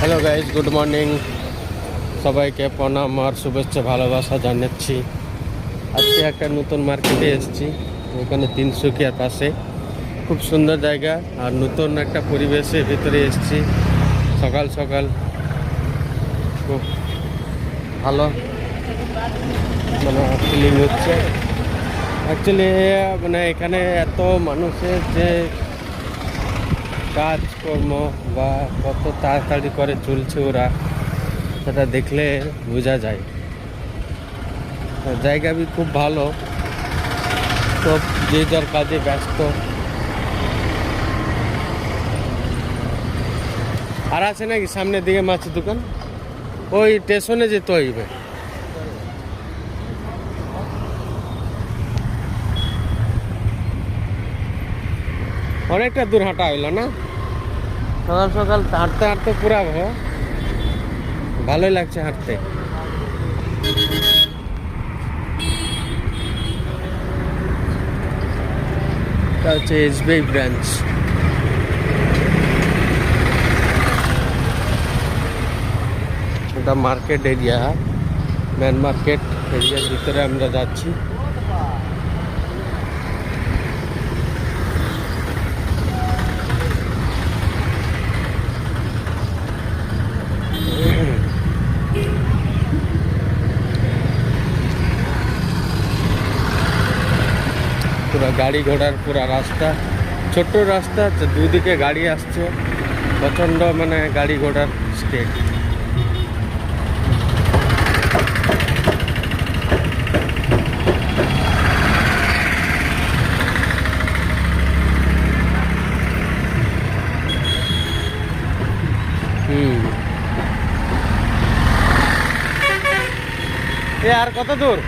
Hello guys, good morning. সবাইকে প্রণাম আর শুভেচ্ছা ভালোবাসা জানাচ্ছি। আজকে একটা নতুন মার্কেটে এসেছি, ওখানে তিনসুকিয়ার পাশে। খুব সুন্দর জায়গা আর নতুন একটা পরিবেশের ভিতরে এসেছি। সকাল সকাল খুব ভালো ফিলিং হচ্ছে। অ্যাকচুয়ালি এখানে এত মানুষের যে কাজকর্ম বা কত তাড়াতাড়ি করে চলছে ওরা, সেটা দেখলে বোঝা যায়। জায়গা বি খুব ভালো, সব যে যার কাজে ব্যস্ত। আর আছে নাকি সামনের দিকে মাছের দোকান? ওই স্টেশনে যেতে হইবে। অনেকটা দূর হাঁটা হইল না? সকাল সকাল হাঁটতে হাঁটতে পুরা ভালোই লাগছে হাঁটতে। এটা হচ্ছে এসবিআই ব্রাঞ্চ। এটা মার্কেট এরিয়া, মেন মার্কেট এরিয়ার ভিতরে আমরা যাচ্ছি। পুরা গাড়ি ঘোড়ার পুরা রাস্তা, ছোট্ট রাস্তা, দুদিকে গাড়ি আসছে, প্রচণ্ড গাড়ি ঘোড়ার স্টেট। এ আর কত দূর?